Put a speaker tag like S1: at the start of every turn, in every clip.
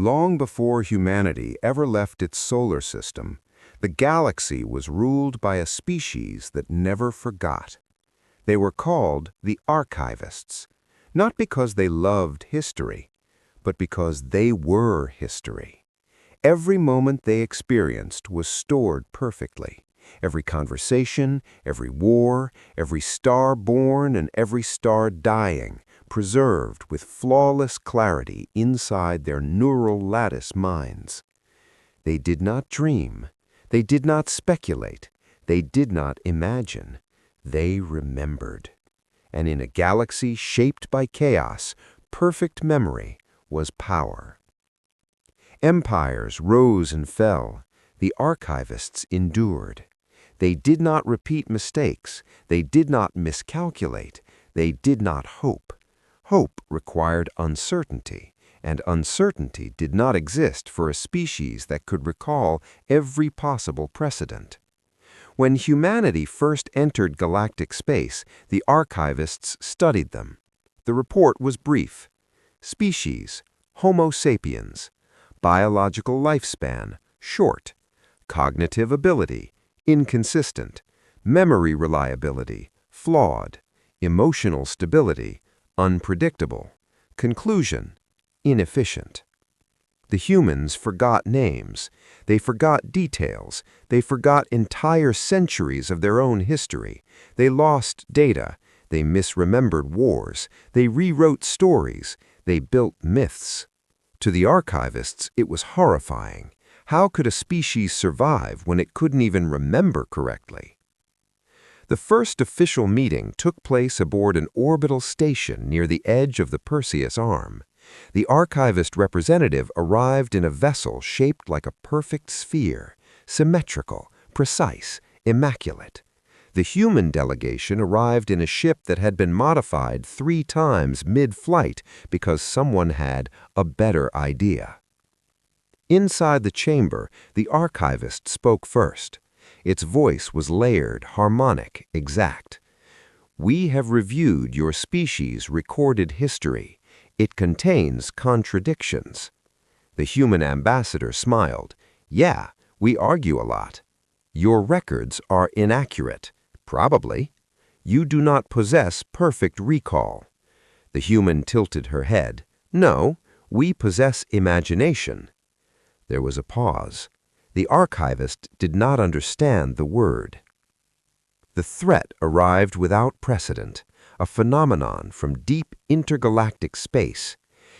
S1: Long before humanity ever left its solar system, the galaxy was ruled by a species that never forgot. They were called the archivists, not because they loved history, but because they were history. Every moment they experienced was stored perfectly. Every conversation, every war, every star born and every star dying, preserved with flawless clarity inside their neural lattice minds. They did not dream. They did not speculate. They did not imagine. They remembered. And in a galaxy shaped by chaos, perfect memory was power. Empires rose and fell. The archivists endured. They did not repeat mistakes. They did not miscalculate. They did not hope. Hope required uncertainty, and uncertainty did not exist for a species that could recall every possible precedent. When humanity first entered galactic space, the archivists studied them. The report was brief. Species, Homo sapiens. Biological lifespan, short. Cognitive ability, inconsistent. Memory reliability, flawed. Emotional stability, unpredictable. Conclusion, inefficient. The humans forgot names. They forgot details. They forgot entire centuries of their own history. They lost data. They misremembered wars. They rewrote stories. They built myths. To the archivists, it was horrifying. How could a species survive when it couldn't even remember correctly? The first official meeting took place aboard an orbital station near the edge of the Perseus Arm. The archivist representative arrived in a vessel shaped like a perfect sphere, symmetrical, precise, immaculate. The human delegation arrived in a ship that had been modified 3 times mid-flight because someone had a better idea. Inside the chamber, the archivist spoke first. Its voice was layered, harmonic, exact. "We have reviewed your species' recorded history. It contains contradictions." The human ambassador smiled. "Yeah, we argue a lot. Your records are inaccurate. Probably. You do not possess perfect recall." The human tilted her head. "No, we possess imagination." There was a pause. The archivist did not understand the word. The threat arrived without precedent, a phenomenon from deep intergalactic space.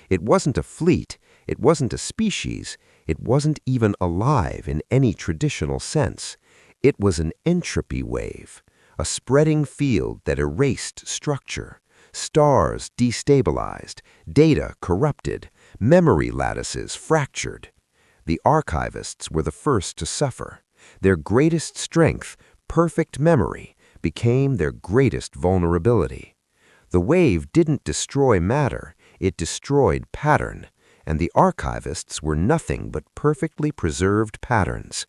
S1: It wasn't a fleet, it wasn't a species, it wasn't even alive in any traditional sense. It was an entropy wave, a spreading field that erased structure. Stars destabilized, data corrupted, memory lattices fractured. The archivists were the first to suffer. Their greatest strength, perfect memory, became their greatest vulnerability. The wave didn't destroy matter, it destroyed pattern, and the archivists were nothing but perfectly preserved patterns.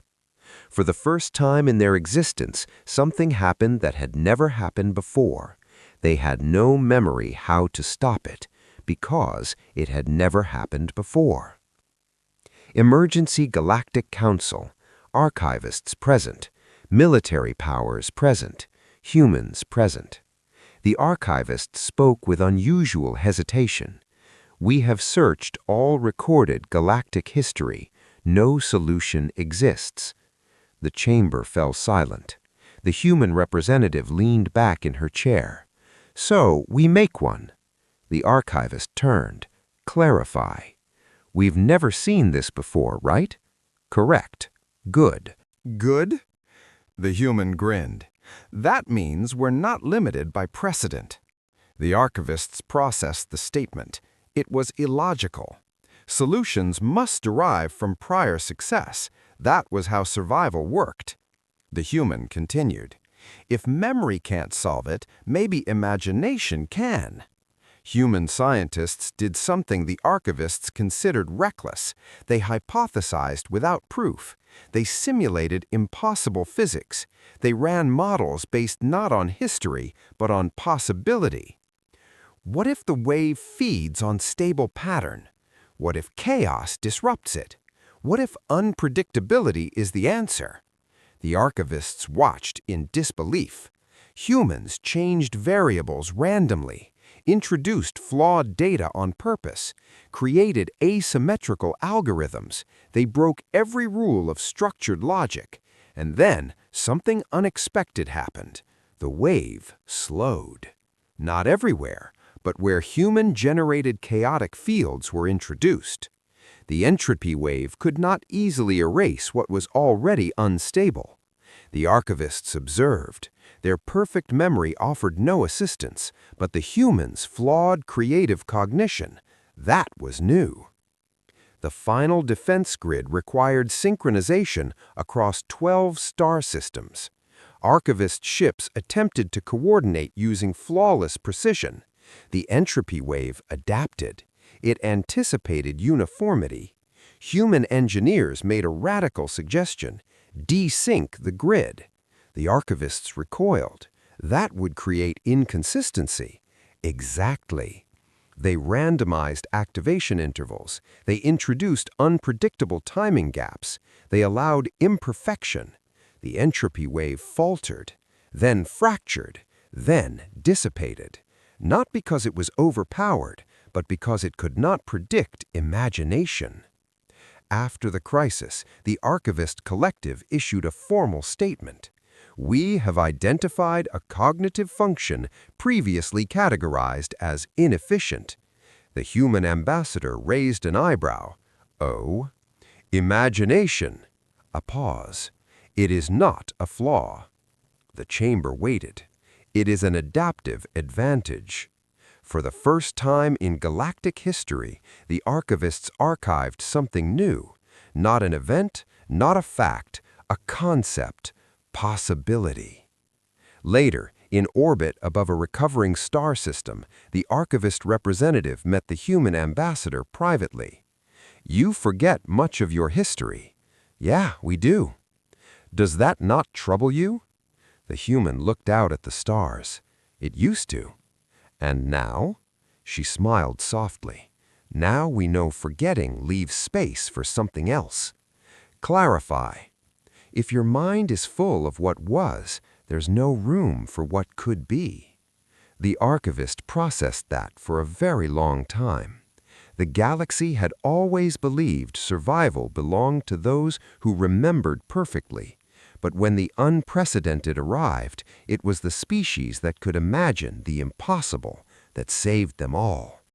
S1: For the first time in their existence, something happened that had never happened before. They had no memory how to stop it, because it had never happened before. Emergency Galactic Council, archivists present, military powers present, humans present. The archivist spoke with unusual hesitation. "We have searched all recorded galactic history. No solution exists." The chamber fell silent. The human representative leaned back in her chair. "So, we make one." The archivist turned. "Clarify. We've never seen this before, right?" "Correct. Good."
S2: Good? The human grinned. "That means we're not limited by precedent." The archivists processed the statement. It was illogical. Solutions must derive from prior success. That was how survival worked. The human continued. "If memory can't solve it, maybe imagination can." Human scientists did something the archivists considered reckless. They hypothesized without proof. They simulated impossible physics. They ran models based not on history, but on possibility. What if the wave feeds on stable pattern? What if chaos disrupts it? What if unpredictability is the answer? The archivists watched in disbelief. Humans changed variables randomly, introduced flawed data on purpose, created asymmetrical algorithms. They broke every rule of structured logic. And then something unexpected happened. The wave slowed. Not everywhere, but where human-generated chaotic fields were introduced. The entropy wave could not easily erase what was already unstable. The archivists observed. Their perfect memory offered no assistance, but the humans' flawed creative cognition, that was new. The final defense grid required synchronization across 12 star systems. Archivist ships attempted to coordinate using flawless precision. The entropy wave adapted. It anticipated uniformity. Human engineers made a radical suggestion: desync the grid. The archivists recoiled. That would create inconsistency. Exactly. They randomized activation intervals. They introduced unpredictable timing gaps. They allowed imperfection. The entropy wave faltered, then fractured, then dissipated. Not because it was overpowered, but because it could not predict imagination. After the crisis, the archivist collective issued a formal statement. We have identified a cognitive function previously categorized as inefficient. The human ambassador raised an eyebrow. Oh, imagination. A pause. It is not a flaw. The chamber waited. It is an adaptive advantage. For the first time in galactic history, the archivists archived something new. Not an event, not a fact, a concept, possibility. Later, in orbit above a recovering star system, the archivist representative met the human ambassador privately. You forget much of your history. Yeah, we do. Does that not trouble you? The human looked out at the stars. It used to. And now? She smiled softly. Now we know forgetting leaves space for something else. Clarify. If your mind is full of what was, there's no room for what could be. The archivist processed that for a very long time. The galaxy had always believed survival belonged to those who remembered perfectly. But when the unprecedented arrived, it was the species that could imagine the impossible that saved them all.